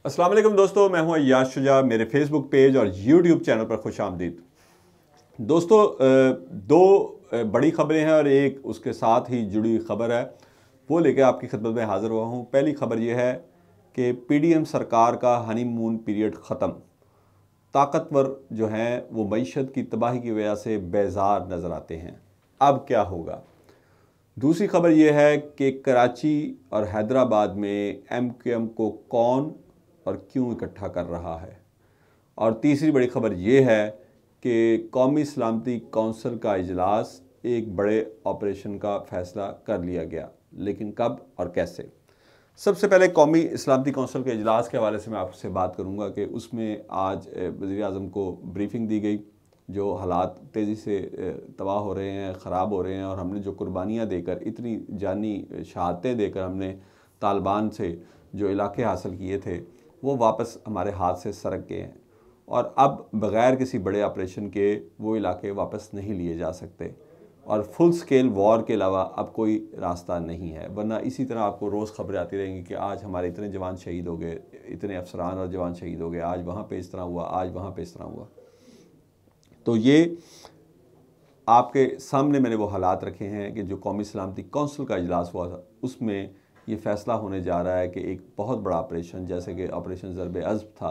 अस्सलाम वालेकुम दोस्तों, मैं हूं अय्याज शुजा। मेरे फेसबुक पेज और यूट्यूब चैनल पर खुश आमदीद। दोस्तों, दो बड़ी खबरें हैं और एक उसके साथ ही जुड़ी हुई खबर है, वो लेकर आपकी खिदमत में हाज़िर हुआ हूं। पहली खबर यह है कि पीडीएम सरकार का हनीमून पीरियड ख़त्म। ताकतवर जो हैं वो मईशत की तबाही की वजह से बेजार नज़र आते हैं। अब क्या होगा? दूसरी खबर यह है कि कराची और हैदराबाद में एमक्यूएम को कौन और क्यों इकट्ठा कर रहा है। और तीसरी बड़ी खबर यह है कि कौमी सलामती कौंसिल का इजलास एक बड़े ऑपरेशन का फ़ैसला कर लिया गया, लेकिन कब और कैसे। सबसे पहले कौमी सलामती कौंसिल के इजलास के हवाले से मैं आपसे बात करूंगा कि उसमें आज वज़ीर आज़म को ब्रीफिंग दी गई। जो हालात तेज़ी से तबाह हो रहे हैं, ख़राब हो रहे हैं, और हमने जो कुर्बानियाँ देकर, इतनी जानी शहादतें देकर हमने तालिबान से जो इलाके हासिल किए थे वो वापस हमारे हाथ से सरक गए हैं, और अब बग़ैर किसी बड़े ऑपरेशन के वो इलाके वापस नहीं लिए जा सकते, और फुल स्केल वॉर के अलावा अब कोई रास्ता नहीं है। वरना इसी तरह आपको रोज़ खबरें आती रहेंगी कि आज हमारे इतने जवान शहीद हो गए, इतने अफसरान और जवान शहीद हो गए, आज वहाँ पे इस तरह हुआ, आज वहाँ पे इस तरह हुआ। तो ये आपके सामने मैंने वो हालात रखे हैं कि जो कौमी सलामती कौंसिल का इजलास हुआ था उसमें ये फ़ैसला होने जा रहा है कि एक बहुत बड़ा ऑपरेशन, जैसे कि ऑपरेशन ज़रब-ए-अज़्ब था,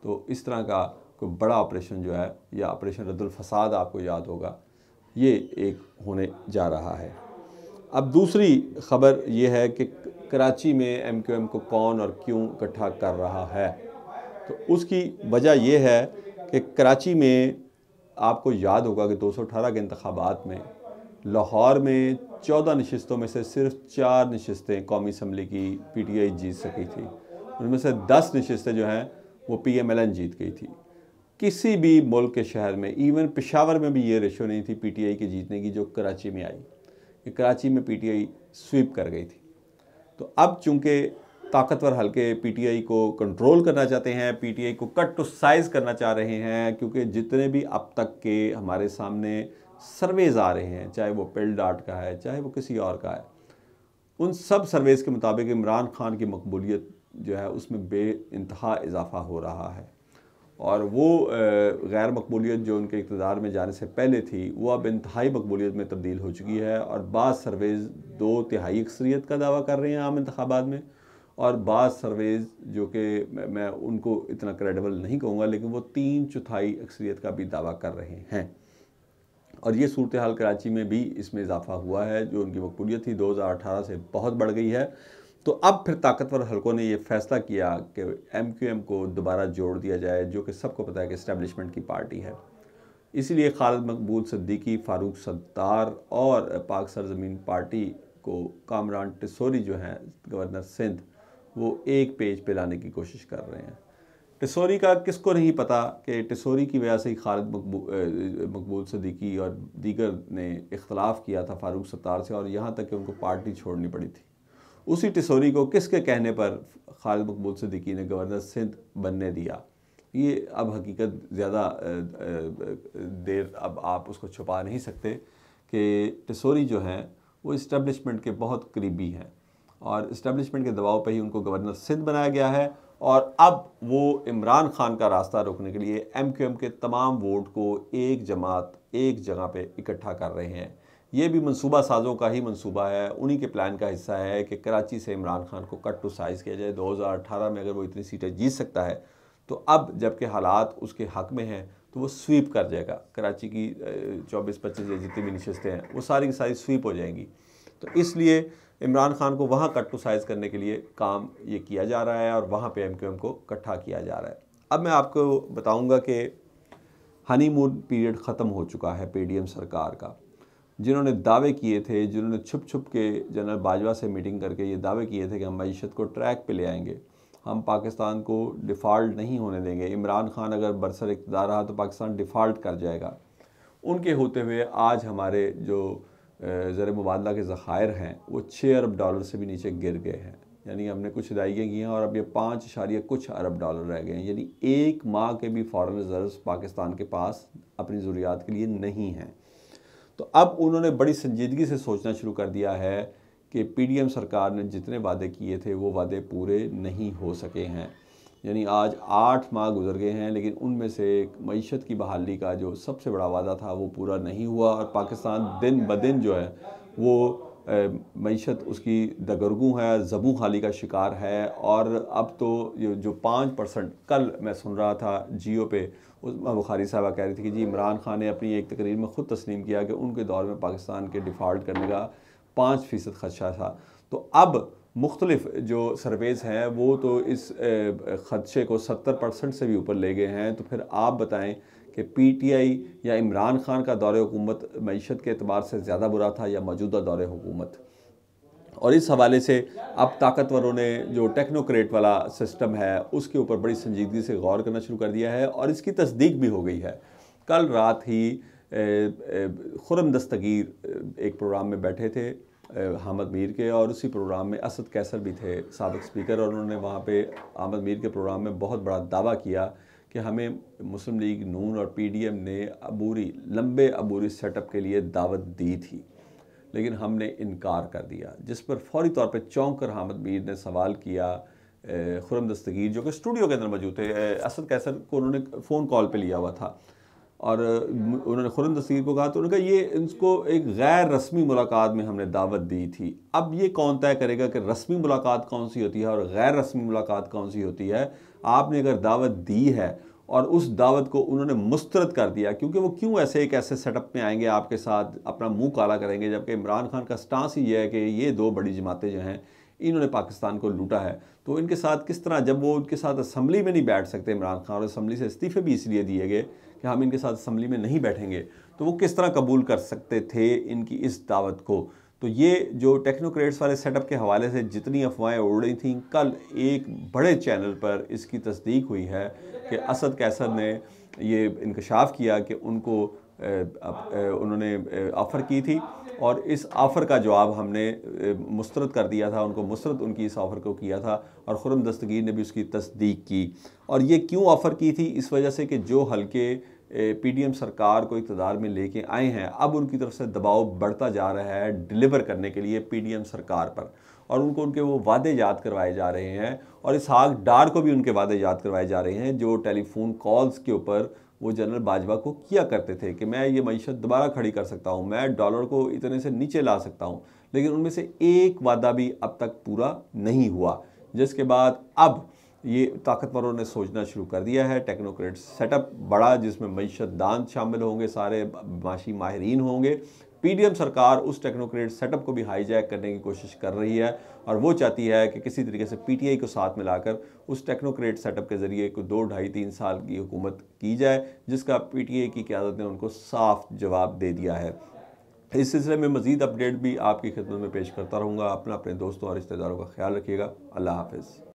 तो इस तरह का कोई बड़ा ऑपरेशन जो है, या ऑपरेशन रद्दुल फसाद आपको याद होगा, ये एक होने जा रहा है। अब दूसरी ख़बर ये है कि कराची में एमक्यूएम को कौन और क्यों इकट्ठा कर रहा है। तो उसकी वजह यह है कि कराची में आपको याद होगा कि 218 के इंतखाबात में लाहौर में 14 नशिस्तों में से सिर्फ 4 नशिस्तें कौमी असम्बली की पीटीआई जीत सकी थी। उनमें से 10 नशिस्तें जो हैं वो पीएमएलएन जीत गई थी। किसी भी मुल्क के शहर में, इवन पेशावर में भी ये रेशो नहीं थी पीटीआई के जीतने की जो कराची में आई, कि कराची में पीटीआई स्वीप कर गई थी। तो अब चूंकि ताकतवर हल्के पीटीआई को कंट्रोल करना चाहते हैं, पीटीआई को कट टू साइज़ करना चाह रहे हैं, क्योंकि जितने भी अब तक के हमारे सामने सर्वेज़ आ रहे हैं, चाहे वो पिल डाट का है, चाहे वो किसी और का है, उन सब सर्वेज़ के मुताबिक इमरान खान की मकबूलियत जो है उसमें बेइंतहा इजाफा हो रहा है, और वो गैर मकबूलियत जो उनके इक़्तिदार में जाने से पहले थी वो अब इंतहाई मकबूलियत में तब्दील हो चुकी है। और बाज़ सर्वेज़ 2/3 अक्सरियत का दावा कर रहे हैं आम इंतखाबात में, और बाज़ सर्वेज़ जो कि मैं उनको इतना क्रेडिबल नहीं कहूँगा, लेकिन वो 3/4 अक्सरियत का भी दावा कर रहे हैं। और ये सूरत हाल कराची में भी इसमें इजाफा हुआ है। जो उनकी मकबूलियत थी 2018 से बहुत बढ़ गई है। तो अब फिर ताकतवर हलकों ने ये फैसला किया कि एमक्यूएम को दोबारा जोड़ दिया जाए, जो कि सबको पता है कि इस्टेब्लिशमेंट की पार्टी है। इसीलिए खालिद मकबूल सिद्दीकी, फ़ारूक सत्तार और पाक सरजमीन पार्टी को कामरान टिसोरी जो हैं गवर्नर सिंध, वो एक पेज पे लाने की कोशिश कर रहे हैं। टिसोरी का किसको नहीं पता कि टिसोरी की वजह से ही खालिद मकबूल सिद्दीकी और दीगर ने इख्तलाफ किया था फ़ारूक सत्तार से, और यहाँ तक कि उनको पार्टी छोड़नी पड़ी थी। उसी टिसोरी को किसके कहने पर खालिद मकबूल सिद्दीकी ने गवर्नर सिंध बनने दिया। ये अब हकीकत ज़्यादा देर अब आप उसको छुपा नहीं सकते कि टिसोरी जो हैं वो इस्टेब्लिशमेंट के बहुत करीबी हैं, और इस्टेब्लिशमेंट के दबाव पर ही उनको गवर्नर सिंध बनाया गया है। और अब वो इमरान खान का रास्ता रोकने के लिए एमक्यूएम के तमाम वोट को एक जमात, एक जगह पे इकट्ठा कर रहे हैं। ये भी मंसूबा साजों का ही मंसूबा है, उन्हीं के प्लान का हिस्सा है कि कराची से इमरान खान को कट टू साइज़ किया जाए। 2018 में अगर वो इतनी सीटें जीत सकता है, तो अब जबकि हालात उसके हक में हैं तो वो स्वीप कर जाएगा। कराची की 24-25 जितनी भी नशिस्तें हैं वो सारी की सारी स्वीप हो जाएंगी। तो इसलिए इमरान खान को वहाँ कट टू साइज़ करने के लिए काम ये किया जा रहा है, और वहाँ पे एमक्यूएम को इकट्ठा किया जा रहा है। अब मैं आपको बताऊँगा कि हनीमून पीरियड ख़त्म हो चुका है पीडीएम सरकार का। जिन्होंने दावे किए थे, जिन्होंने छुप छुप के जनरल बाजवा से मीटिंग करके ये दावे किए थे कि हम मईशत को ट्रैक पे ले आएंगे, हम पाकिस्तान को डिफ़ॉल्ट नहीं होने देंगे, इमरान खान अगर बरसर इक़्तिदार रहा तो पाकिस्तान डिफ़ॉल्ट कर जाएगा, उनके होते हुए आज हमारे जो ज़र मुबादला के ज़खायर हैं वो $6 अरब से भी नीचे गिर गए हैं। यानी हमने कुछ अदायगियाँ की हैं और अब ये 5 अरब डॉलर रह गए हैं। यानी एक माह के भी फॉरेन रिजर्व्स पाकिस्तान के पास अपनी ज़रूरियात के लिए नहीं हैं। तो अब उन्होंने बड़ी संजीदगी से सोचना शुरू कर दिया है कि पीडीएम सरकार ने जितने वादे किए थे वो वादे पूरे नहीं हो सके हैं। यानी आज 8 माह गुजर गए हैं, लेकिन उनमें से मईशत की बहाली का जो सबसे बड़ा वादा था वो पूरा नहीं हुआ और पाकिस्तान दिन ब दिन जो है वो मईशत उसकी दगरगू है, ज़बू खाली का शिकार है। और अब तो जो 5% कल मैं सुन रहा था जियो पे, उस्मा बुखारी साहबा कह रही थी कि जी इमरान खान ने अपनी एक तकरीर में ख़ुद तस्लीम किया कि उनके दौर में पाकिस्तान के डिफ़ॉल्ट करने का 5% खदशा था। तो अब मुख्तलिफ जो सर्वेज़ हैं वो तो इस खदशे को 70% से भी ऊपर ले गए हैं। तो फिर आप बताएं कि PTI या इमरान खान का दौरे हुकूमत मईशत के एतबार से ज़्यादा बुरा था या मौजूदा दौरे हुकूमत। और इस हवाले से अब ताकतवरों ने जो टेक्नोक्रेट वाला सिस्टम है उसके ऊपर बड़ी संजीदगी से गौर करना शुरू कर दिया है और इसकी तस्दीक भी हो गई है। कल रात ही खुर्रम दस्तगीर एक प्रोग्राम में बैठे थे हामिद मीर के, और उसी प्रोग्राम में असद कैसर भी थे साबिक स्पीकर, और उन्होंने वहाँ पे हामिद मीर के प्रोग्राम में बहुत बड़ा दावा किया कि हमें मुस्लिम लीग नून और PDM ने लंबे अबूरी सेटअप के लिए दावत दी थी, लेकिन हमने इनकार कर दिया। जिस पर फौरी तौर पे चौंक कर हामिद मीर ने सवाल किया खुर्रम दस्तगीर जो कि स्टूडियो के अंदर मौजूद थे। असद कैसर को उन्होंने फ़ोन कॉल पे लिया हुआ था और उन्होंने खुर्रम दस्तगीर को कहा, तो उन्होंने कहा ये इनको एक गैर रस्मी मुलाकात में हमने दावत दी थी। अब ये कौन तय करेगा कि रस्मी मुलाकात कौन सी होती है और गैर रस्मी मुलाकात कौन सी होती है। आपने अगर दावत दी है और उस दावत को उन्होंने मुस्तरद कर दिया, क्योंकि वो क्यों एक ऐसे सेटअप में आएंगे आपके साथ अपना मुंह काला करेंगे, जबकि इमरान खान का स्टांस ही ये है कि ये 2 बड़ी जमातें जो हैं इन्होंने पाकिस्तान को लूटा है। तो इनके साथ किस तरह, जब वो उनके साथ असम्बली में नहीं बैठ सकते इमरान खान, और असम्बली से इस्तीफ़े भी इसलिए दिए गए कि हम इनके साथ असम्बली में नहीं बैठेंगे, तो वो किस तरह कबूल कर सकते थे इनकी इस दावत को। तो ये जो टेक्नोक्रेट्स वाले सेटअप के हवाले से जितनी अफवाहें उड़ रही थीं, कल एक बड़े चैनल पर इसकी तस्दीक हुई है कि असद कैसर ने ये इंकशाफ किया कि उनको उन्होंने ऑफ़र की थी और इस ऑफ़र का जवाब हमने मुस्तरद कर दिया था, उनको मुस्तरद उनकी इस ऑफ़र को किया था और खुर्रम दस्तगीर ने भी उसकी तस्दीक की। और ये क्यों ऑफ़र की थी, इस वजह से कि जो हल्के PDM सरकार को इक़्तिदार में लेके आए हैं, अब उनकी तरफ से दबाव बढ़ता जा रहा है डिलीवर करने के लिए PDM सरकार पर, और उनको उनके वो वादे याद करवाए जा रहे हैं और इसहाक डार को भी उनके वादे याद करवाए जा रहे हैं जो टेलीफोन कॉल्स के ऊपर वो जनरल बाजवा को किया करते थे कि मैं ये मईशत दोबारा खड़ी कर सकता हूँ, मैं डॉलर को इतने से नीचे ला सकता हूँ। लेकिन उनमें से एक वादा भी अब तक पूरा नहीं हुआ, जिसके बाद अब ये ताकतवरों ने सोचना शुरू कर दिया है। टेक्नोक्रेट सेटअप बड़ा, जिसमें मईशत दान शामिल होंगे, सारे माशी माहिरीन होंगे। PDM सरकार उस टेक्नोक्रेट सेटअप को भी हाईजैक करने की कोशिश कर रही है और वो चाहती है कि किसी तरीके से PTI को साथ मिलाकर उस टेक्नोक्रेट सेटअप के ज़रिए को 2, 2.5, 3 साल की हुकूमत की जाए, जिसका PTI की क़यादत ने उनको साफ जवाब दे दिया है। इस सिलसिले में मज़ीद अपडेट भी आपकी खिदमत में पेश करता रहूँगा। अपने दोस्तों और रिश्तेदारों का ख्याल रखिएगा। अल्लाह हाफ़िज़।